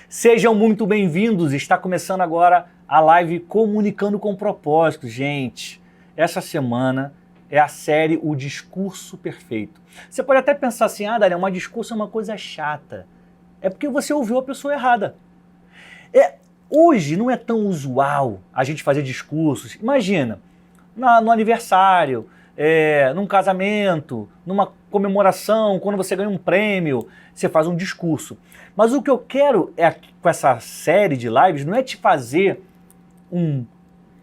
Sejam muito bem-vindos, está começando agora a live Comunicando com Propósito. Gente, essa semana é a série O Discurso Perfeito. Você pode até pensar assim, Daniel, um discurso é uma coisa chata. É porque você ouviu a pessoa errada. Hoje não é tão usual a gente fazer discursos. Imagina, no aniversário, num casamento, numa comemoração, quando você ganha um prêmio, você faz um discurso. Mas o que eu quero com essa série de lives não é te fazer um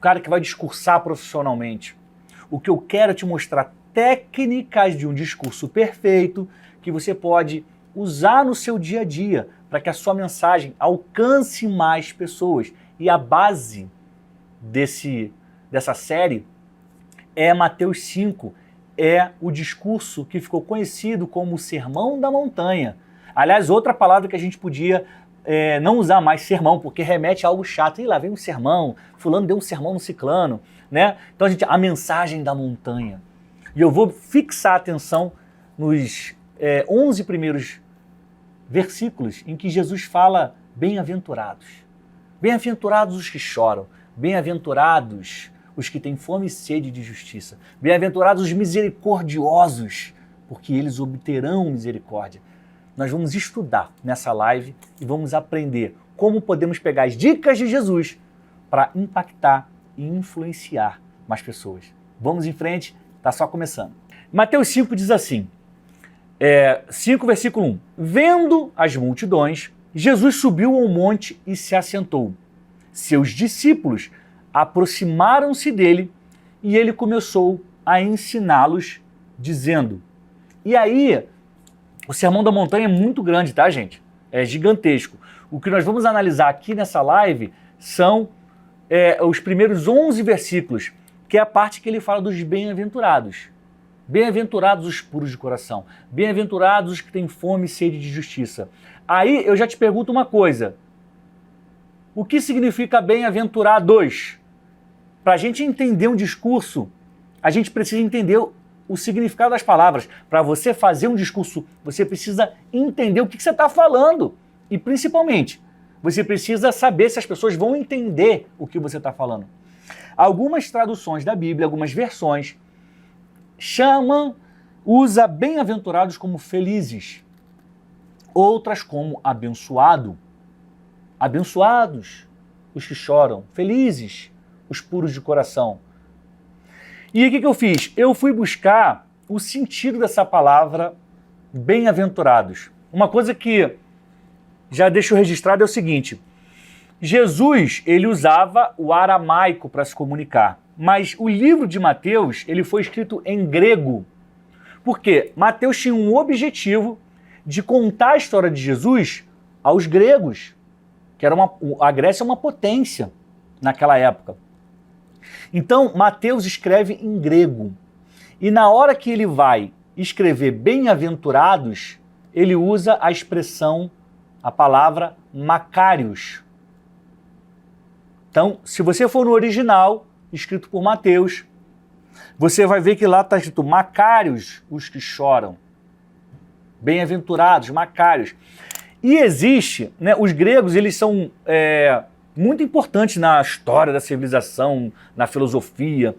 cara que vai discursar profissionalmente. O que eu quero é te mostrar técnicas de um discurso perfeito que você pode usar no seu dia a dia para que a sua mensagem alcance mais pessoas. E a base dessa série é Mateus 5, é o discurso que ficou conhecido como o Sermão da Montanha. Aliás, outra palavra que a gente podia não usar mais, sermão, porque remete a algo chato. E lá vem um sermão, fulano deu um sermão no ciclano, né? Então a mensagem da montanha. E eu vou fixar a atenção nos 11 primeiros versículos em que Jesus fala bem-aventurados. Bem-aventurados os que choram, bem-aventurados os que têm fome e sede de justiça. Bem-aventurados os misericordiosos, porque eles obterão misericórdia. Nós vamos estudar nessa live e vamos aprender como podemos pegar as dicas de Jesus para impactar e influenciar mais pessoas. Vamos em frente, está só começando. Mateus 5 diz assim, 5 versículo 1. Vendo as multidões, Jesus subiu ao monte e se assentou. Seus discípulos aproximaram-se dele e ele começou a ensiná-los, dizendo... E aí, o Sermão da Montanha é muito grande, tá, gente? É gigantesco. O que nós vamos analisar aqui nessa live são os primeiros 11 versículos, que é a parte que ele fala dos bem-aventurados. Bem-aventurados os puros de coração. Bem-aventurados os que têm fome e sede de justiça. Aí eu já te pergunto uma coisa. O que significa bem-aventurados? Para a gente entender um discurso, a gente precisa entender o significado das palavras. Para você fazer um discurso, você precisa entender o que você está falando. E principalmente, você precisa saber se as pessoas vão entender o que você está falando. Algumas traduções da Bíblia, algumas versões, usa bem-aventurados como felizes. Outras como abençoado. Abençoados os que choram, felizes os puros de coração. E o que eu fiz? Eu fui buscar o sentido dessa palavra bem-aventurados. Uma coisa que já deixo registrado é o seguinte, Jesus, ele usava o aramaico para se comunicar, mas o livro de Mateus, ele foi escrito em grego. Por quê? Mateus tinha um objetivo de contar a história de Jesus aos gregos, que a Grécia é uma potência naquela época. Então, Mateus escreve em grego. E na hora que ele vai escrever bem-aventurados, ele usa a expressão, a palavra Macários. Então, se você for no original, escrito por Mateus, você vai ver que lá está escrito Macários, os que choram. Bem-aventurados, Macários. E existe, né, os gregos, eles são muito importantes na história da civilização, na filosofia,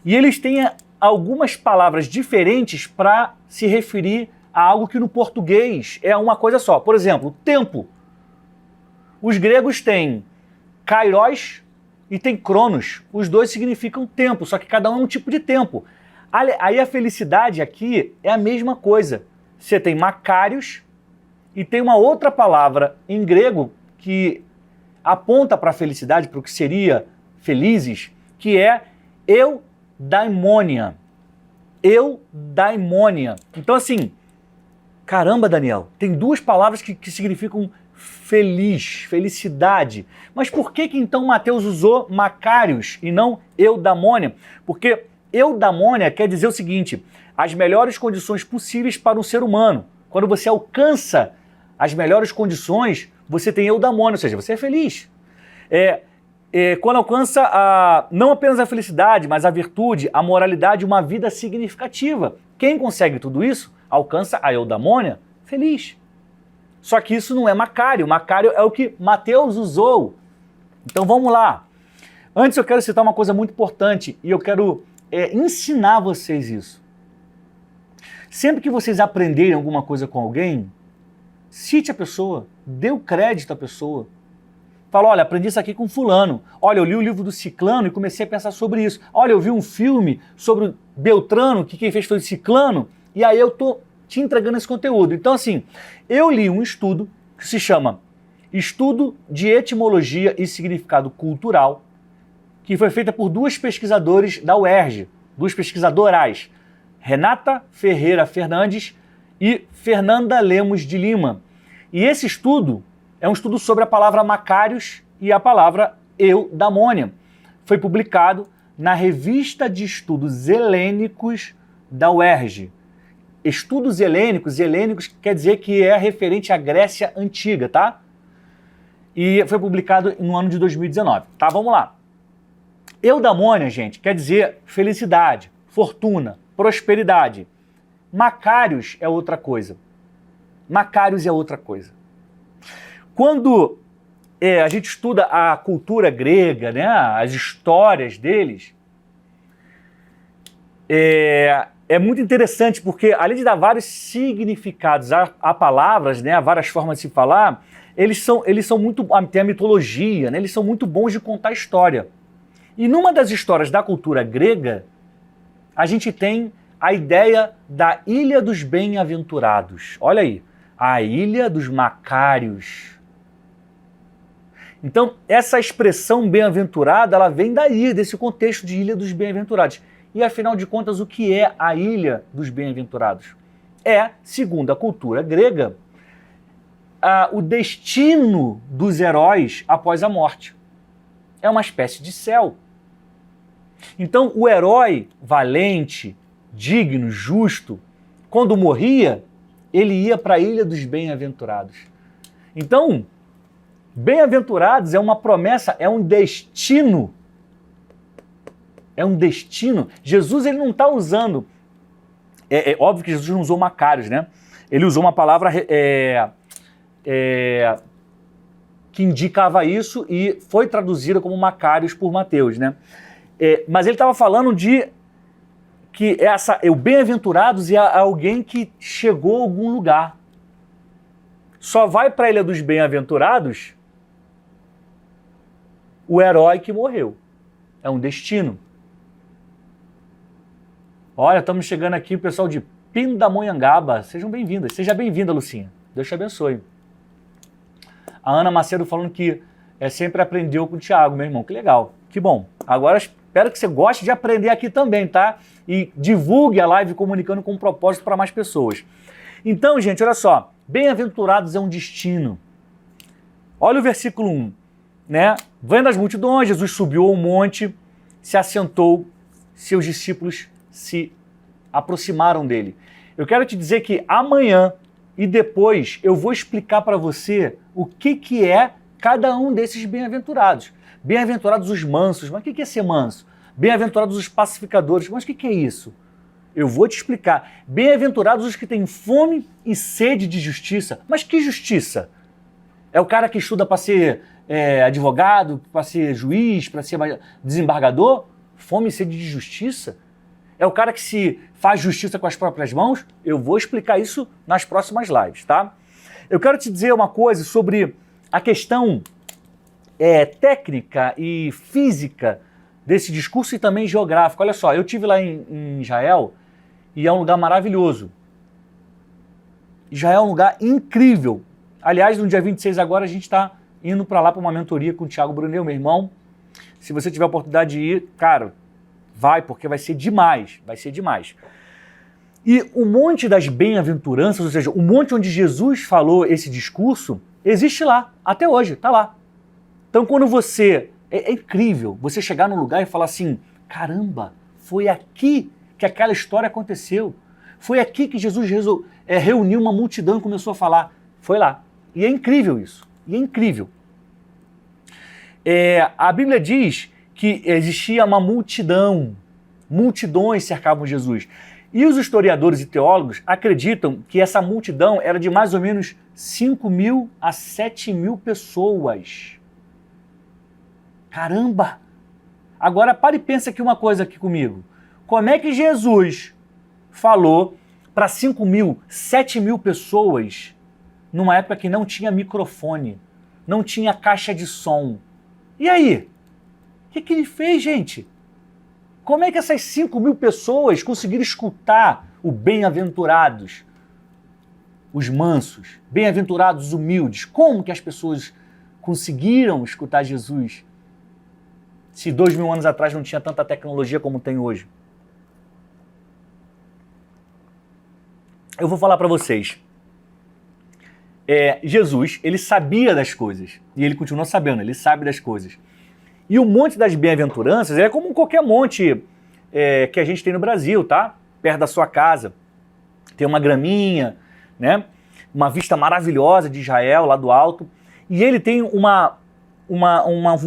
e eles têm algumas palavras diferentes para se referir a algo que no português é uma coisa só. Por exemplo, tempo. Os gregos têm kairos e tem cronos. Os dois significam tempo, só que cada um é um tipo de tempo. Aí a felicidade aqui é a mesma coisa. Você tem Macários e tem uma outra palavra em grego que aponta para a felicidade, para o que seria felizes, que é eudaimonia. Eudaimonia. Então assim, caramba, Daniel, tem duas palavras que significam feliz, felicidade. Mas por que então Mateus usou Macários e não eudaimonia? Porque eudaimonia quer dizer o seguinte, as melhores condições possíveis para um ser humano. Quando você alcança as melhores condições, você tem eudaimonia, ou seja, você é feliz. Quando alcança não apenas a felicidade, mas a virtude, a moralidade, uma vida significativa. Quem consegue tudo isso, alcança a eudaimonia feliz. Só que isso não é Macário. Macário é o que Mateus usou. Então vamos lá. Antes eu quero citar uma coisa muito importante e eu quero ensinar vocês isso. Sempre que vocês aprenderem alguma coisa com alguém, cite a pessoa, dê o crédito à pessoa. Fala, olha, aprendi isso aqui com fulano. Olha, eu li o livro do Ciclano e comecei a pensar sobre isso. Olha, eu vi um filme sobre o Beltrano, que quem fez foi o Ciclano, e aí eu tô te entregando esse conteúdo. Então, assim, eu li um estudo que se chama Estudo de Etimologia e Significado Cultural, que foi feita por duas pesquisadores da UERJ, duas pesquisadoras, Renata Ferreira Fernandes e Fernanda Lemos de Lima. E esse estudo é um estudo sobre a palavra Macários e a palavra Eudamônia. Foi publicado na Revista de Estudos Helênicos da UERJ. Estudos helênicos quer dizer que é referente à Grécia Antiga, tá? E foi publicado no ano de 2019. Tá, vamos lá. Eudamônia, gente, quer dizer felicidade, fortuna, prosperidade. Macários é outra coisa. Macários é outra coisa. Quando a gente estuda a cultura grega, né, as histórias deles, é muito interessante porque, além de dar vários significados a palavras, né, a várias formas de se falar, eles são muito, tem a mitologia, né, eles são muito bons de contar história. E numa das histórias da cultura grega, a gente tem a ideia da Ilha dos Bem-Aventurados. Olha aí, a Ilha dos Macários. Então, essa expressão bem-aventurada, ela vem daí, desse contexto de Ilha dos Bem-Aventurados. E, afinal de contas, o que é a Ilha dos Bem-Aventurados? É, segundo a cultura grega, o destino dos heróis após a morte. É uma espécie de céu. Então, o herói valente, digno, justo, quando morria, ele ia para a Ilha dos Bem-Aventurados. Então, bem-aventurados é uma promessa, é um destino. É um destino. Jesus, ele não está usando... É óbvio que Jesus não usou Macários, né? Ele usou uma palavra que indicava isso e foi traduzida como Macários por Mateus, né? Mas ele estava falando de que o bem-aventurados é alguém que chegou a algum lugar. Só vai para a Ilha dos Bem-Aventurados o herói que morreu. É um destino. Olha, estamos chegando aqui, o pessoal de Pindamonhangaba. Sejam bem-vindas. Seja bem-vinda, Lucinha. Deus te abençoe. A Ana Macedo falando que sempre aprendeu com o Thiago, meu irmão. Que legal, que bom. Agora espero que você goste de aprender aqui também, tá? E divulgue a live comunicando com um propósito para mais pessoas. Então, gente, olha só. Bem-aventurados é um destino. Olha o versículo 1, né? Vendo as multidões, Jesus subiu ao monte, se assentou, seus discípulos se aproximaram dele. Eu quero te dizer que amanhã e depois eu vou explicar para você o que é cada um desses bem-aventurados. Bem-aventurados os mansos. Mas o que é ser manso? Bem-aventurados os pacificadores. Mas o que é isso? Eu vou te explicar. Bem-aventurados os que têm fome e sede de justiça. Mas que justiça? É o cara que estuda para ser advogado, para ser juiz, para ser desembargador? Fome e sede de justiça? É o cara que se faz justiça com as próprias mãos? Eu vou explicar isso nas próximas lives, tá? Eu quero te dizer uma coisa sobre a questão técnica e física desse discurso e também geográfico. Olha só, eu estive lá em Israel e é um lugar maravilhoso. Israel é um lugar incrível. Aliás, no dia 26 agora a gente está indo para lá para uma mentoria com o Thiago Brunel, meu irmão. Se você tiver a oportunidade de ir, cara, vai, porque vai ser demais, vai ser demais. E o monte das bem-aventuranças, ou seja, o monte onde Jesus falou esse discurso, existe lá, até hoje, está lá. Então quando você... É incrível você chegar num lugar e falar assim, caramba, foi aqui que aquela história aconteceu. Foi aqui que Jesus reuniu uma multidão e começou a falar. Foi lá. E é incrível isso. E é incrível. A Bíblia diz que existia uma multidão. Multidões cercavam Jesus. E os historiadores e teólogos acreditam que essa multidão era de mais ou menos 5.000 a 7.000 pessoas. Caramba! Agora pare e pensa aqui uma coisa aqui comigo. Como é que Jesus falou para 5.000, 7.000 pessoas numa época que não tinha microfone, não tinha caixa de som? E aí? O que ele fez, gente? Como é que essas 5.000 pessoas conseguiram escutar o bem-aventurados, os mansos, bem-aventurados os humildes? Como que as pessoas conseguiram escutar Jesus se 2.000 anos atrás não tinha tanta tecnologia como tem hoje? Eu vou falar para vocês. Jesus, ele sabia das coisas. E ele continua sabendo, ele sabe das coisas. E o Monte das Bem-aventuranças é como qualquer monte que a gente tem no Brasil, tá? Perto da sua casa. Tem uma graminha, né? Uma vista maravilhosa de Israel lá do alto. E ele tem um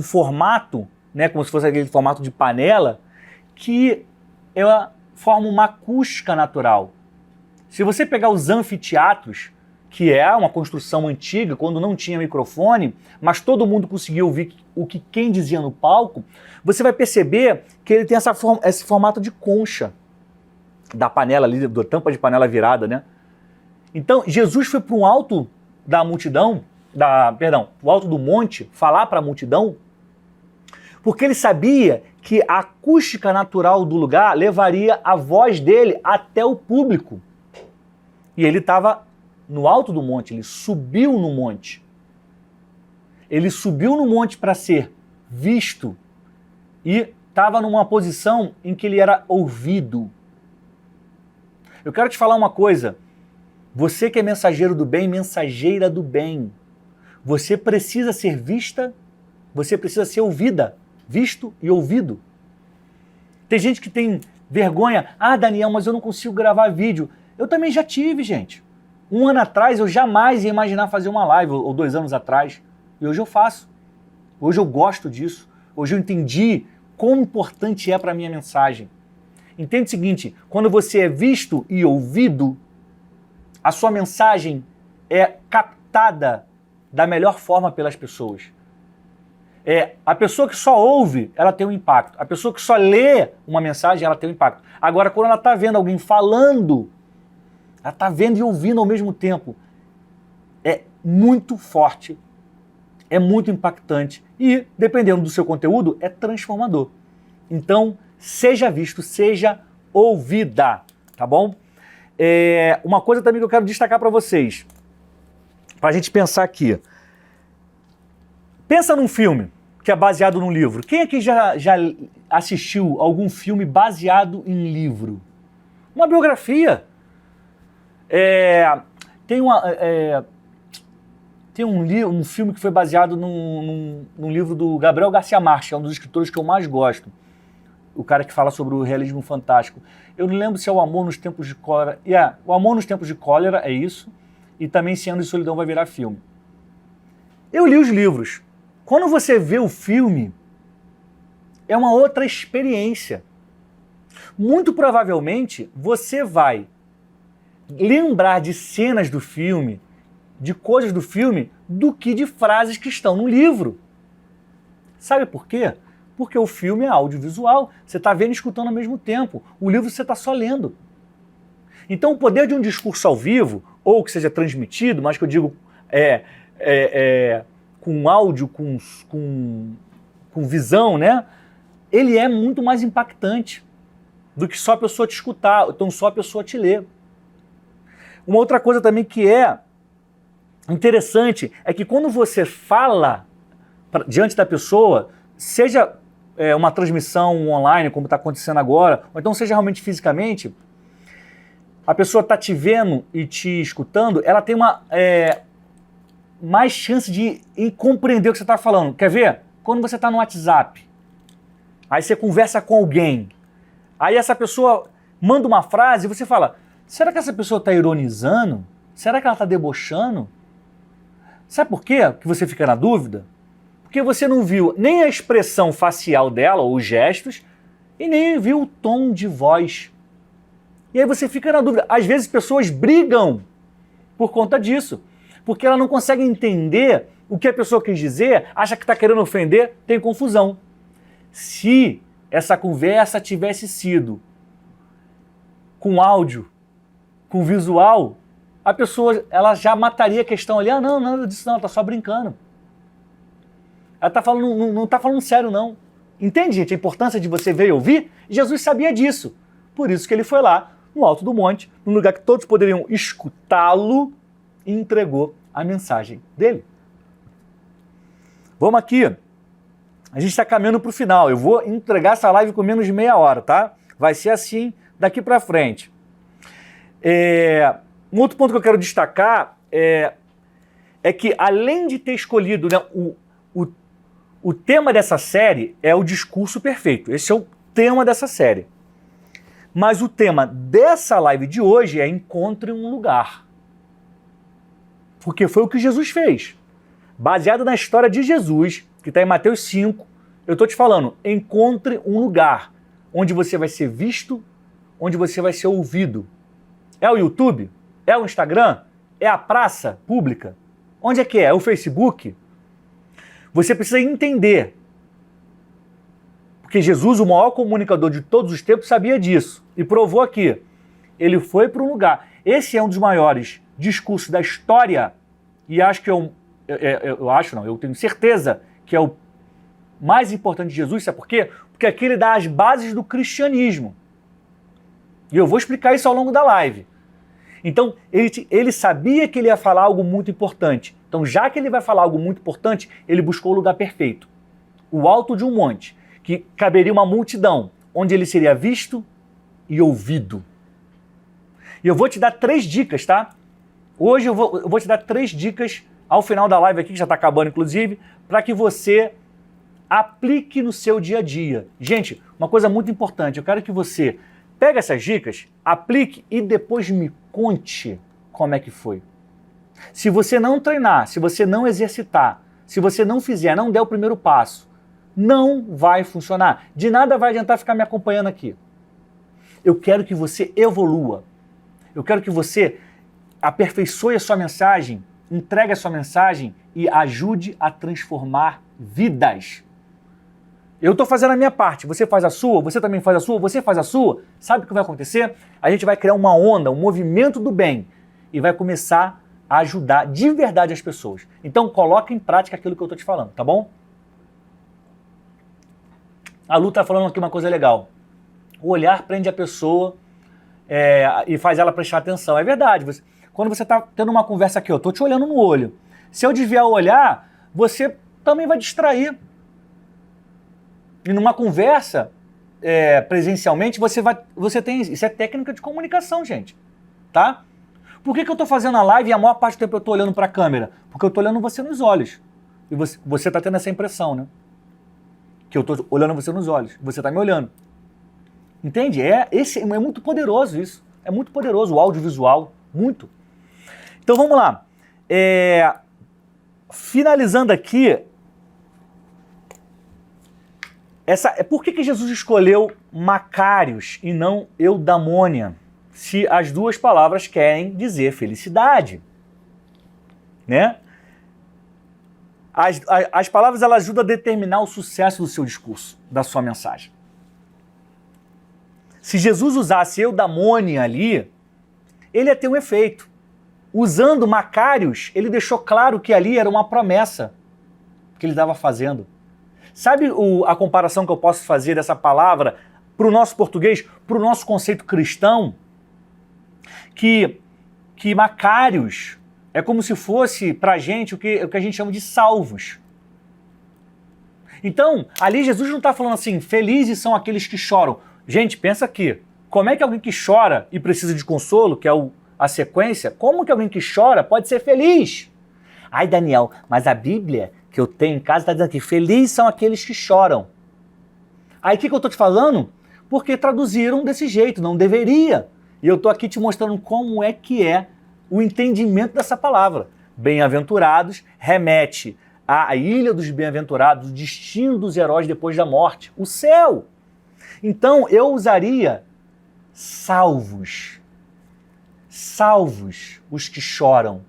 formato, né? Como se fosse aquele formato de panela, que ela forma uma acústica natural. Se você pegar os anfiteatros, que é uma construção antiga, quando não tinha microfone, mas todo mundo conseguia ouvir o que quem dizia no palco, você vai perceber que ele tem esse formato de concha da panela ali, da tampa de panela virada, né? Então, Jesus foi para um alto da multidão, o alto do monte, falar para a multidão, porque ele sabia que a acústica natural do lugar levaria a voz dele até o público. E ele estava no alto do monte, ele subiu no monte. Ele subiu no monte para ser visto e estava numa posição em que ele era ouvido. Eu quero te falar uma coisa. Você que é mensageiro do bem, mensageira do bem, você precisa ser vista, você precisa ser ouvida, visto e ouvido. Tem gente que tem vergonha. Ah, Daniel, mas eu não consigo gravar vídeo. Eu também já tive, gente. 1 ano atrás eu jamais ia imaginar fazer uma live, ou 2 anos atrás. E hoje eu faço. Hoje eu gosto disso. Hoje eu entendi quão importante é para a minha mensagem. Entende o seguinte, quando você é visto e ouvido, a sua mensagem é captada da melhor forma pelas pessoas. A pessoa que só ouve, ela tem um impacto. A pessoa que só lê uma mensagem, ela tem um impacto. Agora, quando ela está vendo alguém falando, ela está vendo e ouvindo ao mesmo tempo. É muito forte, é muito impactante e, dependendo do seu conteúdo, é transformador. Então, seja visto, seja ouvida, tá bom? Uma coisa também que eu quero destacar para vocês, para a gente pensar aqui. Pensa num filme que é baseado num livro. Quem aqui já assistiu algum filme baseado em livro? Uma biografia. Tem um filme que foi baseado num livro do Gabriel Garcia Marques, é um dos escritores que eu mais gosto. O cara que fala sobre o realismo fantástico. Eu não lembro se é O Amor nos Tempos de Cólera. O Amor nos Tempos de Cólera, é isso. E também 100 Anos de Solidão vai virar filme. Eu li os livros. Quando você vê o filme, é uma outra experiência. Muito provavelmente, você vai lembrar de cenas do filme, de coisas do filme, do que de frases que estão no livro. Sabe por quê? Porque o filme é audiovisual, você está vendo e escutando ao mesmo tempo. O livro você está só lendo. Então o poder de um discurso ao vivo, ou que seja transmitido, mas que eu digo com áudio, com visão, né? Ele é muito mais impactante do que só a pessoa te escutar, então só a pessoa te ler. Uma outra coisa também que é interessante é que quando você fala diante da pessoa, seja uma transmissão online, como está acontecendo agora, ou então seja realmente fisicamente, a pessoa está te vendo e te escutando, ela tem mais chance de compreender o que você está falando. Quer ver? Quando você está no WhatsApp, aí você conversa com alguém, aí essa pessoa manda uma frase e você fala, será que essa pessoa está ironizando? Será que ela está debochando? Sabe por quê que você fica na dúvida? Porque você não viu nem a expressão facial dela, ou os gestos, e nem viu o tom de voz. E aí você fica na dúvida. Às vezes pessoas brigam por conta disso. Porque ela não consegue entender o que a pessoa quis dizer, acha que está querendo ofender, tem confusão. Se essa conversa tivesse sido com áudio, com visual, a pessoa ela já mataria a questão ali. Ah, não, nada disso não, ela está só brincando. Ela tá falando, não está falando sério, não. Entende, gente, a importância de você ver e ouvir? Jesus sabia disso. Por isso que ele foi lá, no alto do monte, num lugar que todos poderiam escutá-lo, e entregou a mensagem dele. Vamos aqui. A gente está caminhando para o final. Eu vou entregar essa live com menos de meia hora, tá? Vai ser assim daqui para frente. Um outro ponto que eu quero destacar é que, além de ter escolhido, né, o tema dessa série é o discurso perfeito. Esse é o tema dessa série. Mas o tema dessa live de hoje é encontre um lugar. Porque foi o que Jesus fez. Baseado na história de Jesus, que está em Mateus 5, eu estou te falando, encontre um lugar onde você vai ser visto, onde você vai ser ouvido. É o YouTube? É o Instagram? É a praça pública? Onde é que é? É o Facebook? Você precisa entender. Porque Jesus, o maior comunicador de todos os tempos, sabia disso. E provou aqui. Ele foi para um lugar. Esse é um dos maiores discursos da história. E acho que eu tenho certeza que é o mais importante de Jesus. Sabe por quê? Porque aqui ele dá as bases do cristianismo. E eu vou explicar isso ao longo da live. Então, ele sabia que ele ia falar algo muito importante. Então, já que ele vai falar algo muito importante, ele buscou o lugar perfeito. O alto de um monte, que caberia uma multidão, onde ele seria visto e ouvido. E eu vou te dar 3 dicas, tá? Hoje eu vou te dar 3 dicas ao final da live aqui, que já está acabando inclusive, para que você aplique no seu dia a dia. Gente, uma coisa muito importante, eu quero que você pegue essas dicas, aplique e depois me conte como é que foi. Se você não treinar, se você não exercitar, se você não fizer, não der o primeiro passo, não vai funcionar. De nada vai adiantar ficar me acompanhando aqui. Eu quero que você evolua. Eu quero que você aperfeiçoe a sua mensagem, entregue a sua mensagem e ajude a transformar vidas. Eu estou fazendo a minha parte, você faz a sua, você também faz a sua, você faz a sua. Sabe o que vai acontecer? A gente vai criar uma onda, um movimento do bem e vai começar a ajudar de verdade as pessoas. Então coloque em prática aquilo que eu estou te falando, tá bom? A Lu está falando aqui uma coisa legal. O olhar prende a pessoa e faz ela prestar atenção. É verdade. Quando você está tendo uma conversa aqui, eu estou te olhando no olho. Se eu desviar o olhar, você também vai distrair. E numa conversa, presencialmente, você tem... Isso é técnica de comunicação, gente. Tá? Por que eu estou fazendo a live e a maior parte do tempo eu estou olhando para a câmera? Porque eu estou olhando você nos olhos. E você está tendo essa impressão, né? Que eu estou olhando você nos olhos. Você está me olhando. Entende? É muito poderoso isso. É muito poderoso o audiovisual. Muito. Então vamos lá. Finalizando aqui, por que Jesus escolheu Macários e não Eudamônia, se as duas palavras querem dizer felicidade? Né? As palavras elas ajudam a determinar o sucesso do seu discurso, da sua mensagem. Se Jesus usasse Eudamônia ali, ele ia ter um efeito. Usando Macários, ele deixou claro que ali era uma promessa que ele estava fazendo. Sabe a comparação que eu posso fazer dessa palavra para o nosso português, para o nosso conceito cristão? Que Macários é como se fosse para a gente o que a gente chama de salvos. Então, ali Jesus não está falando assim, felizes são aqueles que choram. Gente, pensa aqui, como é que alguém que chora e precisa de consolo, que é a sequência, como que alguém que chora pode ser feliz? Ai, Daniel, mas a Bíblia que eu tenho em casa está dizendo que felizes são aqueles que choram. Aí o que eu estou te falando? Porque traduziram desse jeito, não deveria. E eu estou aqui te mostrando como é que é o entendimento dessa palavra. Bem-aventurados remete à ilha dos bem-aventurados, o destino dos heróis depois da morte, o céu. Então eu usaria salvos. Salvos os que choram,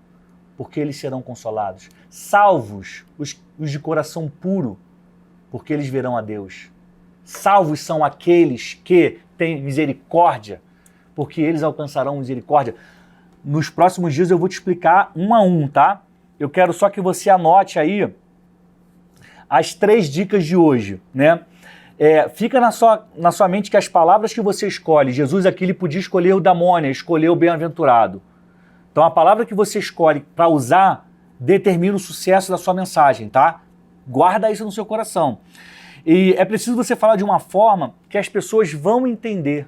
porque eles serão consolados. Salvos os de coração puro, porque eles verão a Deus. Salvos são aqueles que têm misericórdia, porque eles alcançarão misericórdia. Nos próximos dias eu vou te explicar um a um, tá? Eu quero só que você anote aí as 3 dicas de hoje, né? Fica na sua mente que as palavras que você escolhe, Jesus aqui ele podia escolher o damônia, escolher o bem-aventurado. Então a palavra que você escolhe para usar determina o sucesso da sua mensagem, tá? Guarda isso no seu coração. E é preciso você falar de uma forma que as pessoas vão entender.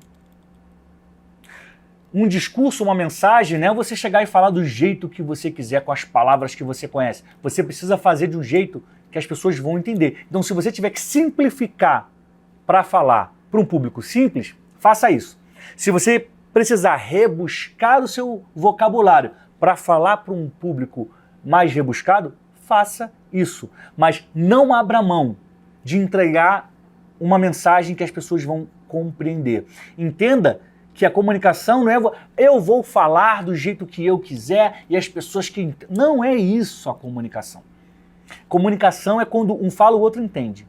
Um discurso, uma mensagem, não é você chegar e falar do jeito que você quiser, com as palavras que você conhece. Você precisa fazer de um jeito que as pessoas vão entender. Então, se você tiver que simplificar para falar para um público simples, faça isso. Se você precisar rebuscar o seu vocabulário para falar para um público mais rebuscado, faça isso. Mas não abra mão de entregar uma mensagem que as pessoas vão compreender. Entenda que a comunicação não é eu vou falar do jeito que eu quiser e as pessoas que... Não é isso a comunicação. Comunicação é quando um fala, o outro entende.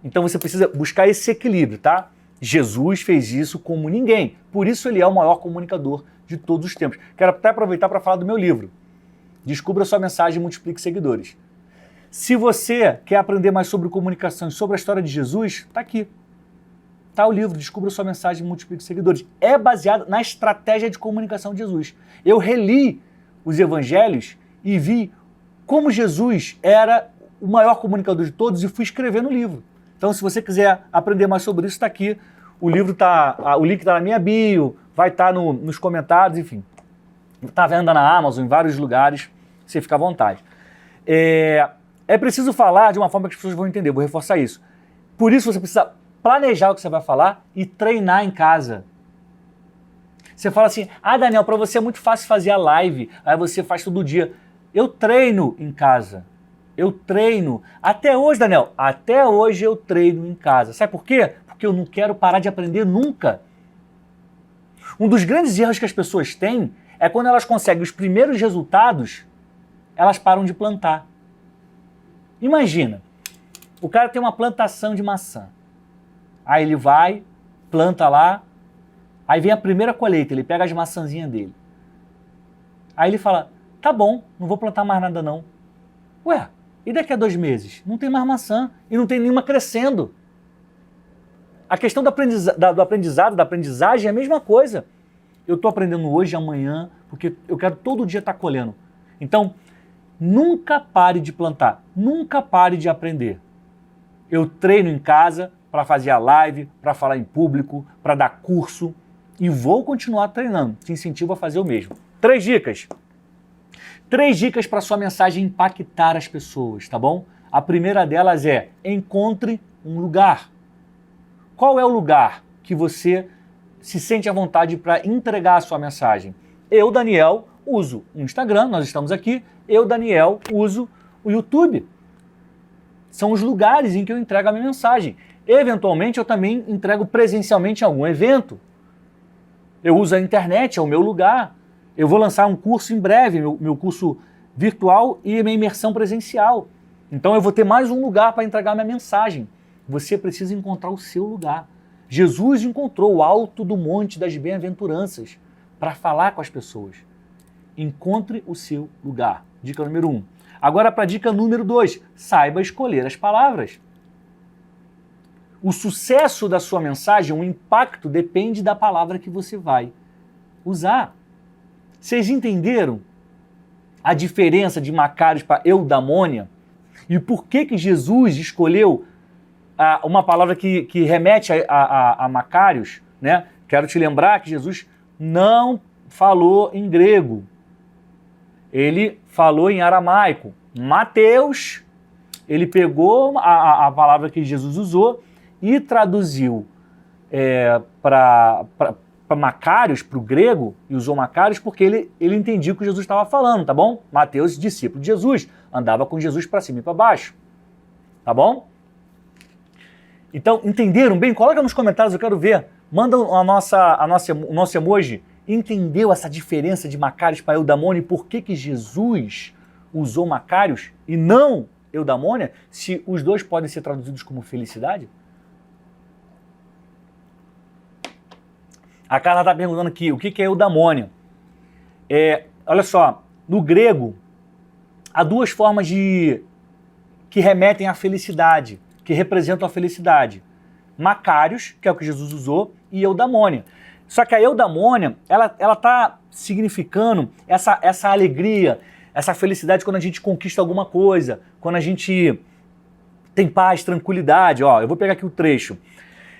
Então você precisa buscar esse equilíbrio, tá? Jesus fez isso como ninguém. Por isso ele é o maior comunicador de todos os tempos. Quero até aproveitar para falar do meu livro. Descubra sua mensagem e multiplique seguidores. Se você quer aprender mais sobre comunicação e sobre a história de Jesus, está aqui. Está o livro, Descubra sua mensagem e multiplique seguidores. É baseado na estratégia de comunicação de Jesus. Eu reli os evangelhos e vi como Jesus era o maior comunicador de todos e fui escrever no livro. Então, se você quiser aprender mais sobre isso, está aqui. O livro o link está na minha bio, vai estar nos comentários, enfim. Está à venda na Amazon, em vários lugares, você fica à vontade. É preciso falar de uma forma que as pessoas vão entender, vou reforçar isso. Por isso você precisa planejar o que você vai falar e treinar em casa. Você fala assim, Daniel, para você é muito fácil fazer a live, aí você faz todo dia. Eu treino em casa. Eu treino. Até hoje, Daniel, até hoje eu treino em casa. Sabe por quê? Porque eu não quero parar de aprender nunca. Um dos grandes erros que as pessoas têm é quando elas conseguem os primeiros resultados, elas param de plantar. Imagina, o cara tem uma plantação de maçã. Aí ele vai, planta lá, aí vem a primeira colheita, ele pega as maçãzinhas dele. Aí ele fala, tá bom, não vou plantar mais nada não. Ué, e daqui a 2 meses? Não tem mais maçã e não tem nenhuma crescendo. A questão do aprendizado, da aprendizagem é a mesma coisa. Eu estou aprendendo hoje, amanhã, porque eu quero todo dia estar colhendo. Então, nunca pare de plantar, nunca pare de aprender. Eu treino em casa para fazer a live, para falar em público, para dar curso e vou continuar treinando. Te incentivo a fazer o mesmo. 3 dicas. 3 dicas para sua mensagem impactar as pessoas, tá bom? A primeira delas é, encontre um lugar. Qual é o lugar que você se sente à vontade para entregar a sua mensagem? Eu, Daniel, uso o Instagram, nós estamos aqui. Eu, Daniel, uso o YouTube. São os lugares em que eu entrego a minha mensagem. Eventualmente, eu também entrego presencialmente em algum evento. Eu uso a internet, é o meu lugar. Eu vou lançar um curso em breve, meu curso virtual e minha imersão presencial. Então eu vou ter mais um lugar para entregar minha mensagem. Você precisa encontrar o seu lugar. Jesus encontrou o alto do monte das bem-aventuranças para falar com as pessoas. Encontre o seu lugar. Dica número 1. Agora para a dica número 2. Saiba escolher as palavras. O sucesso da sua mensagem, o impacto, depende da palavra que você vai usar. Vocês entenderam a diferença de Macários para eudamônia? E por que Jesus escolheu uma palavra que remete a Macários? Né? Quero te lembrar que Jesus não falou em grego. Ele falou em aramaico. Mateus, ele pegou a palavra que Jesus usou e traduziu para Macários, para o grego, e usou Macários porque ele entendia o que Jesus estava falando, tá bom? Mateus, discípulo de Jesus, andava com Jesus para cima e para baixo, tá bom? Então, entenderam bem? Coloca nos comentários, eu quero ver. Manda o nosso emoji Entendeu essa diferença de Macários para Eudamônia e por que Jesus usou Macários e não Eudamônia, se os dois podem ser traduzidos como felicidade? A Carla está perguntando aqui, o que é Eudamônia? Olha só, no grego, há duas formas que remetem à felicidade, que representam a felicidade. Macários, que é o que Jesus usou, e Eudamônia. Só que a Eudamônia, ela está significando essa alegria, essa felicidade quando a gente conquista alguma coisa, quando a gente tem paz, tranquilidade. Ó, eu vou pegar aqui o trecho.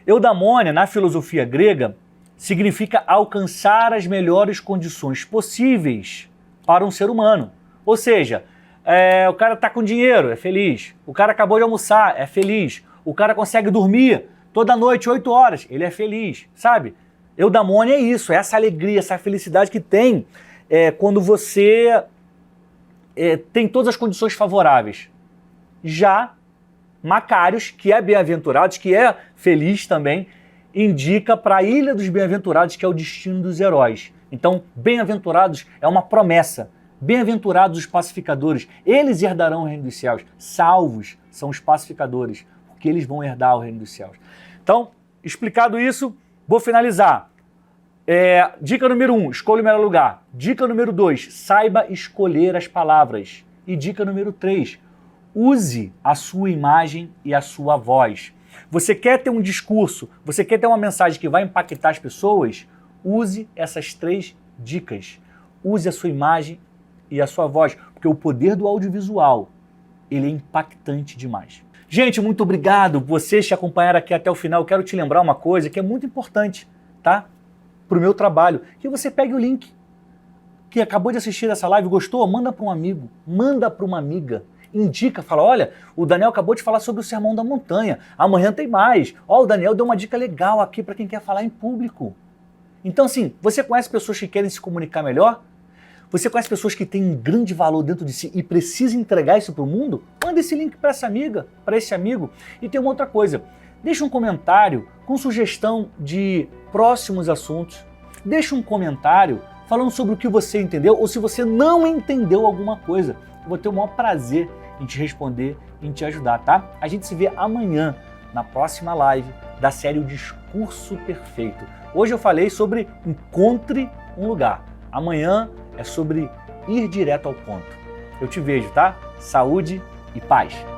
Eudamônia, na filosofia grega, significa alcançar as melhores condições possíveis para um ser humano. Ou seja, o cara está com dinheiro, é feliz. O cara acabou de almoçar, é feliz. O cara consegue dormir toda noite, 8 horas, ele é feliz, sabe? Eudamônia é isso, é essa alegria, essa felicidade que tem quando você tem todas as condições favoráveis. Já Macários, que é bem-aventurados, que é feliz também, indica para a ilha dos bem-aventurados, que é o destino dos heróis. Então, bem-aventurados é uma promessa. Bem-aventurados os pacificadores, eles herdarão o reino dos céus. Salvos são os pacificadores, porque eles vão herdar o reino dos céus. Então, explicado isso, vou finalizar. Dica número 1, escolha o melhor lugar. Dica número 2, saiba escolher as palavras. E dica número 3, use a sua imagem e a sua voz. Você quer ter um discurso, você quer ter uma mensagem que vai impactar as pessoas? Use essas 3 dicas. Use a sua imagem e a sua voz, porque o poder do audiovisual, ele é impactante demais. Gente, muito obrigado por vocês te acompanharam aqui até o final. Eu quero te lembrar uma coisa que é muito importante, tá? Para o meu trabalho, que você pegue o link que acabou de assistir essa live, gostou? Manda para um amigo, manda para uma amiga, indica, fala, olha, o Daniel acabou de falar sobre o Sermão da Montanha, amanhã tem mais. Ó, o Daniel deu uma dica legal aqui para quem quer falar em público. Então, assim, você conhece pessoas que querem se comunicar melhor? Você conhece pessoas que têm um grande valor dentro de si e precisa entregar isso para o mundo? Manda esse link para essa amiga, para esse amigo. E tem uma outra coisa, deixa um comentário com sugestão de próximos assuntos. Deixa um comentário falando sobre o que você entendeu ou se você não entendeu alguma coisa. Eu vou ter o maior prazer em te responder, em te ajudar, tá? A gente se vê amanhã na próxima live da série O Discurso Perfeito. Hoje eu falei sobre encontre um lugar. Amanhã é sobre ir direto ao ponto. Eu te vejo, tá? Saúde e paz!